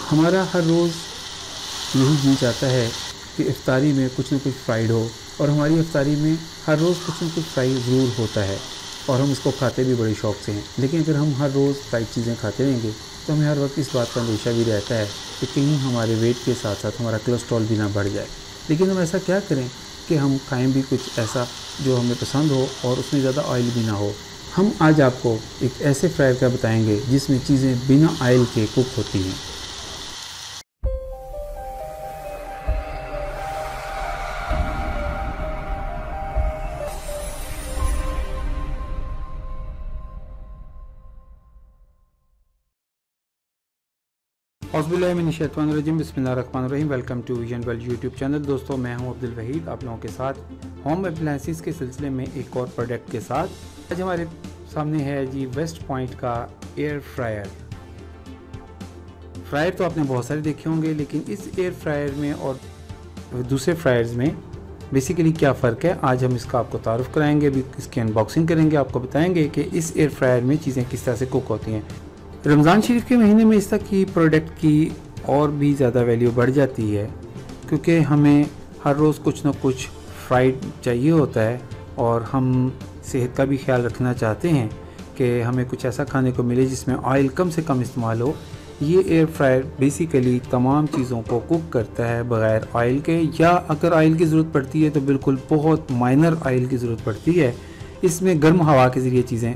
हमारा हर रोज़ यही जी चाहता है कि इफ्तारी में कुछ न कुछ फ्राइड हो, और हमारी इफ्तारी में हर रोज़ कुछ न कुछ फ्राई ज़रूर होता है और हम इसको खाते भी बड़े शौक़ से हैं। लेकिन अगर हम हर रोज़ फ्राइड चीज़ें खाते रहेंगे तो हमें हर वक्त इस बात का अंदेशा भी रहता है कि कहीं हमारे वेट के साथ साथ हमारा कोलेस्ट्रॉल भी ना बढ़ जाए। लेकिन हम ऐसा क्या करें कि हम खाएँ भी कुछ ऐसा जो हमें पसंद हो और उसमें ज़्यादा ऑयल भी ना हो। हम आज आपको एक ऐसे फ्रायर का बताएंगे जिसमें चीज़ें बिना ऑयल के कुक होती हैं। औज़ुबिल्लाहिमिनश्शैतानिर्रजीम, बिस्मिल्लाहिर्रहमानिर्रहीम। Welcome to Vision World YouTube channel. दोस्तों, मैं हूं अब्दुल वहीद, आप लोगों के साथ होम अप्लायंसेस के सिलसिले में एक और प्रोडक्ट के साथ। आज हमारे सामने है जी वेस्ट पॉइंट का एयर फ्रायर। फ्रायर तो आपने बहुत सारे देखे होंगे, लेकिन इस एयर फ्रायर में और दूसरे फ्रायर्स में बेसिकली क्या फ़र्क है, आज हम इसका आपको तारुफ कराएंगे, भी इसकी अनबॉक्सिंग करेंगे, आपको बताएंगे कि इस एयर फ्रायर में चीज़ें किस तरह से कुक होती हैं। रमज़ान शरीफ के महीने में इस तरह की प्रोडक्ट की और भी ज़्यादा वैल्यू बढ़ जाती है, क्योंकि हमें हर रोज़ कुछ ना कुछ फ्राइड चाहिए होता है और हम सेहत का भी ख्याल रखना चाहते हैं कि हमें कुछ ऐसा खाने को मिले जिसमें ऑयल कम से कम इस्तेमाल हो। ये एयर फ्रायर बेसिकली तमाम चीज़ों को कुक करता है बग़ैर ऑयल के, या अगर ऑयल की ज़रूरत पड़ती है तो बिल्कुल बहुत माइनर ऑयल की ज़रूरत पड़ती है। इसमें गर्म हवा के ज़रिए चीज़ें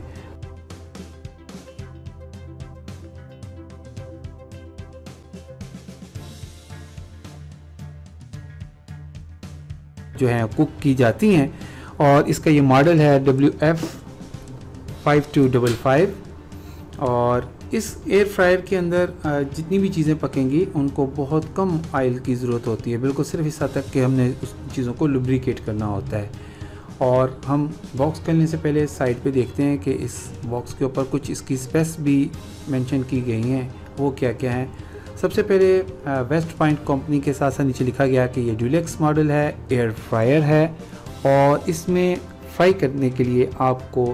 जो हैं कुक की जाती हैं। और इसका ये मॉडल है WF5255। और इस एयर फ्रायर के अंदर जितनी भी चीज़ें पकेंगी उनको बहुत कम ऑयल की ज़रूरत होती है, बिल्कुल सिर्फ इस हद तक कि हमने उस चीज़ों को लुब्रिकेट करना होता है। और हम बॉक्स खोलने से पहले साइड पे देखते हैं कि इस बॉक्स के ऊपर कुछ इसकी स्पेस भी मेंशन की गई हैं, वो क्या क्या हैं। सबसे पहले वेस्ट पॉइंट कंपनी के साथ साथ नीचे लिखा गया कि ये डुलेक्स मॉडल है, एयर फ्रायर है, और इसमें फ्राई करने के लिए आपको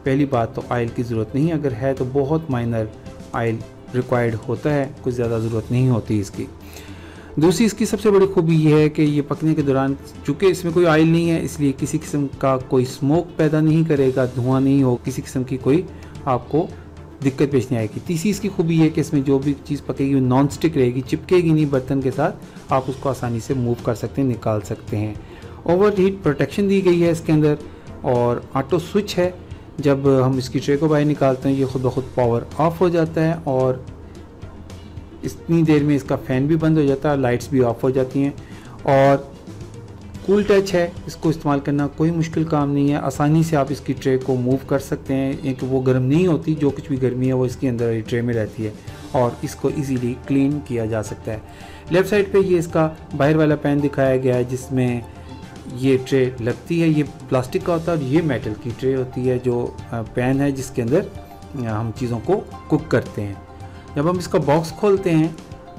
पहली बात तो ऑयल की ज़रूरत नहीं, अगर है तो बहुत माइनर ऑयल रिक्वायर्ड होता है, कुछ ज़्यादा ज़रूरत नहीं होती इसकी। दूसरी इसकी सबसे बड़ी खूबी ये है कि ये पकने के दौरान चूँकि इसमें कोई ऑयल नहीं है, इसलिए किसी किस्म का कोई स्मोक पैदा नहीं करेगा, धुआं नहीं हो, किसी किस्म की कोई आपको दिक्कत पेश नहीं आएगी। तीसरी इसकी खूबी है कि इसमें जो भी चीज़ पकेगी वो नॉन स्टिक रहेगी, चिपकेगी नहीं बर्तन के साथ, आप उसको आसानी से मूव कर सकते हैं, निकाल सकते हैं। ओवर हीट प्रोटेक्शन दी गई है इसके अंदर, और ऑटो स्विच है। जब हम इसकी ट्रे को बाहर निकालते हैं ये खुद ब खुद पावर ऑफ हो जाता है, और इतनी देर में इसका फ़ैन भी बंद हो जाता है, लाइट्स भी ऑफ हो जाती हैं। और कूल टच है, इसको इस्तेमाल करना कोई मुश्किल काम नहीं है, आसानी से आप इसकी ट्रे को मूव कर सकते हैं, कि वो गर्म नहीं होती, जो कुछ भी गर्मी है वो इसके अंदर ट्रे में रहती है, और इसको इजीली क्लीन किया जा सकता है। लेफ़्ट साइड पे ये इसका बाहर वाला पैन दिखाया गया है जिसमें ये ट्रे लगती है, ये प्लास्टिक का होता है, और ये मेटल की ट्रे होती है जो पैन है जिसके अंदर हम चीज़ों को कुक करते हैं। जब हम इसका बॉक्स खोलते हैं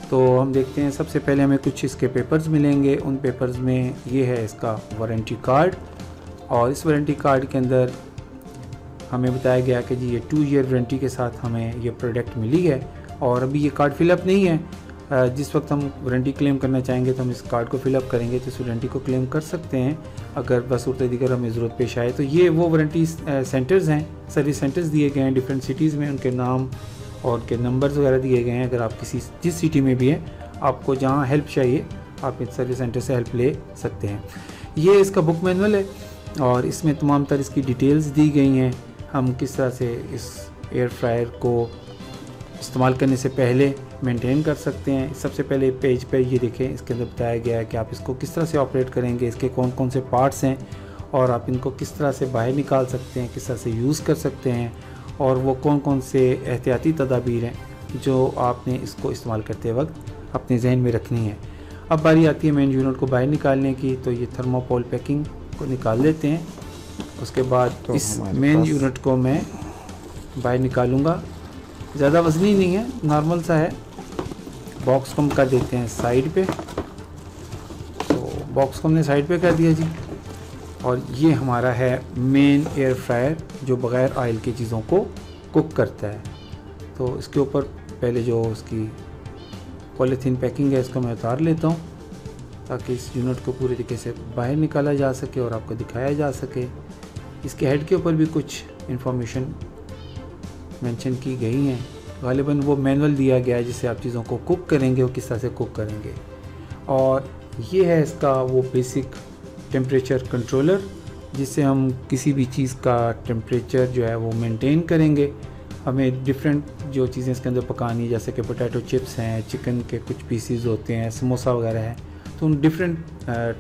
तो हम देखते हैं सबसे पहले हमें कुछ इसके पेपर्स मिलेंगे। उन पेपर्स में ये है इसका वारंटी कार्ड, और इस वारंटी कार्ड के अंदर हमें बताया गया कि जी ये 2 ईयर वारंटी के साथ हमें ये प्रोडक्ट मिली है। और अभी ये कार्ड फिलअप नहीं है, जिस वक्त हम वारंटी क्लेम करना चाहेंगे तो हम इस कार्ड को फिलअप करेंगे तो इस वारंटी को क्लेम कर सकते हैं, अगर बसूरत दीगर हमें ज़रूरत पेश आए। तो ये वो वारंटी सेंटर्स हैं, सर्विस सेंटर्स दिए गए हैं डिफरेंट सिटीज़ में, उनके नाम और उनके नंबर्स वगैरह दिए गए हैं। अगर आप जिस सिटी में भी हैं, आपको जहां हेल्प चाहिए आप इस सर्विस सेंटर से हेल्प ले सकते हैं। ये इसका बुक मैनुअल है, और इसमें तमाम तरह इसकी डिटेल्स दी गई हैं, हम किस तरह से इस एयर फ्रायर को इस्तेमाल करने से पहले मेंटेन कर सकते हैं। सबसे पहले पेज पर ये देखें, इसके अंदर बताया गया है कि आप इसको किस तरह से ऑपरेट करेंगे, इसके कौन कौन से पार्ट्स हैं, और आप इनको किस तरह से बाहर निकाल सकते हैं, किस तरह से यूज़ कर सकते हैं, और वो कौन कौन से एहतियाती तदाबीर हैं जो आपने इसको इस्तेमाल करते वक्त अपने जहन में रखनी है। अब बारी आती है मेन यूनिट को बाहर निकालने की, तो ये थर्मोकोल पैकिंग को निकाल लेते हैं। उसके बाद तो इस मेन यूनिट को मैं बाहर निकालूंगा, ज़्यादा वज़नी नहीं है, नॉर्मल सा है। बॉक्स को हम कर देते हैं साइड पे, तो बॉक्स को हमने साइड पे कर दिया जी। और ये हमारा है मेन एयर फ्रायर जो बग़ैर ऑयल की चीज़ों को कुक करता है। तो इसके ऊपर पहले जो उसकी पॉलीथीन पैकिंग है इसको मैं उतार लेता हूँ ताकि इस यूनिट को पूरी तरीके से बाहर निकाला जा सके और आपको दिखाया जा सके। इसके हेड के ऊपर भी कुछ इंफॉर्मेशन मेंशन की गई हैं। गालिबन वो मैनुअल दिया गया है जिससे आप चीज़ों को कुक करेंगे और किस तरह से कुक करेंगे। और ये है इसका वो बेसिक टेम्परेचर कंट्रोलर जिससे हम किसी भी चीज़ का टेम्परेचर जो है वो मेंटेन करेंगे। हमें डिफरेंट जो चीज़ें इसके अंदर पकानी है, जैसे कि पोटैटो चिप्स हैं, चिकन के कुछ पीसीज होते हैं, समोसा वगैरह है, तो उन डिफरेंट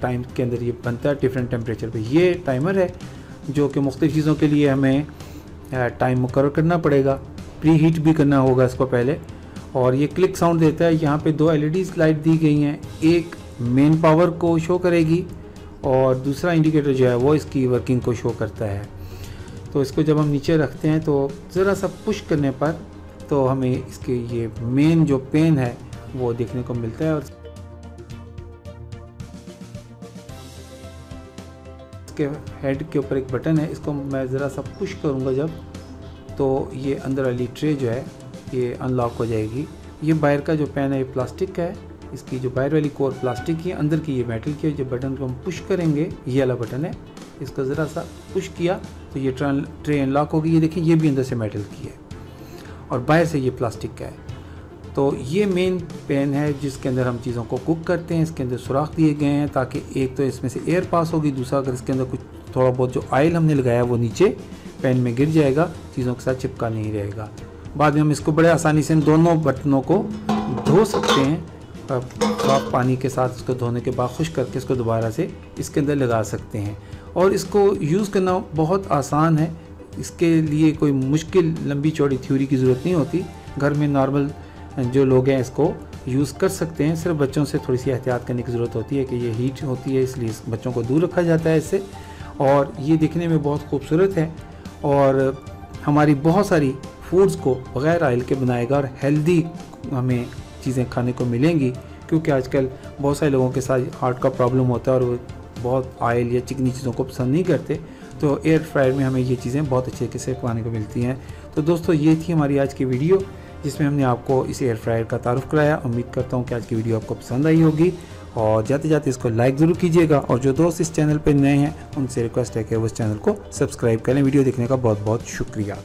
टाइम के अंदर ये बनता है डिफरेंट टेम्परेचर पे। ये टाइमर है जो कि मुख्तलिफ़ चीज़ों के लिए हमें टाइम मुकर्रर करना पड़ेगा, प्री हीट भी करना होगा इसको पहले। और ये क्लिक साउंड देता है। यहाँ पे 2 LED लाइट दी गई हैं, एक मेन पावर को शो करेगी और दूसरा इंडिकेटर जो है वो इसकी वर्किंग को शो करता है। तो इसको जब हम नीचे रखते हैं तो ज़रा सा पुश करने पर तो हमें इसके ये मेन जो पेन है वो देखने को मिलता है। और इसके हेड के ऊपर एक बटन है, इसको मैं ज़रा सा पुश करूँगा जब, तो ये अंदर वाली ट्रे जो है ये अनलॉक हो जाएगी। ये बाहर का जो पेन है ये प्लास्टिक का है, इसकी जो बाहर वाली कोर प्लास्टिक की है, अंदर की ये मेटल की है। जो बटन को हम पुश करेंगे, ये वाला बटन है, इसको ज़रा सा पुश किया तो ये ट्रे अनलॉक होगी। ये देखिए ये भी अंदर से मेटल की है और बाहर से ये प्लास्टिक का है। तो ये मेन पेन है जिसके अंदर हम चीज़ों को कुक करते हैं। इसके अंदर सुराख दिए गए हैं ताकि एक तो इसमें से एयर पास होगी, दूसरा अगर इसके अंदर कुछ थोड़ा बहुत जो ऑयल हमने लगाया है वो नीचे पैन में गिर जाएगा, चीज़ों के साथ चिपका नहीं रहेगा। बाद में हम इसको बड़े आसानी से इन दोनों बटनों को धो सकते हैं। साफ पानी के साथ इसको धोने के बाद खुश करके इसको दोबारा से इसके अंदर लगा सकते हैं। और इसको यूज़ करना बहुत आसान है, इसके लिए कोई मुश्किल लंबी चौड़ी थ्योरी की ज़रूरत नहीं होती। घर में नॉर्मल जो लोग हैं इसको यूज़ कर सकते हैं। सिर्फ बच्चों से थोड़ी सी एहतियात करने की ज़रूरत होती है कि ये हीट होती है, इसलिए बच्चों को दूर रखा जाता है इससे। और ये दिखने में बहुत खूबसूरत है और हमारी बहुत सारी फूड्स को बग़ैर ऑयल के बनाएगा और हेल्दी हमें चीज़ें खाने को मिलेंगी। क्योंकि आजकल बहुत सारे लोगों के साथ हार्ट का प्रॉब्लम होता है और वो बहुत ऑयल या चिकनी चीज़ों को पसंद नहीं करते, तो एयर फ्रायर में हमें ये चीज़ें बहुत अच्छे तरीके से खाने को मिलती हैं। तो दोस्तों ये थी हमारी आज की वीडियो जिसमें हमने आपको इस एयर फ्रायर का तारुफ कराया। उम्मीद करता हूँ कि आज की वीडियो आपको पसंद आई होगी और जाते जाते इसको लाइक ज़रूर कीजिएगा। और जो दोस्त इस चैनल पर नए हैं उनसे रिक्वेस्ट है कि वो इस चैनल को सब्सक्राइब करें। वीडियो देखने का बहुत बहुत शुक्रिया।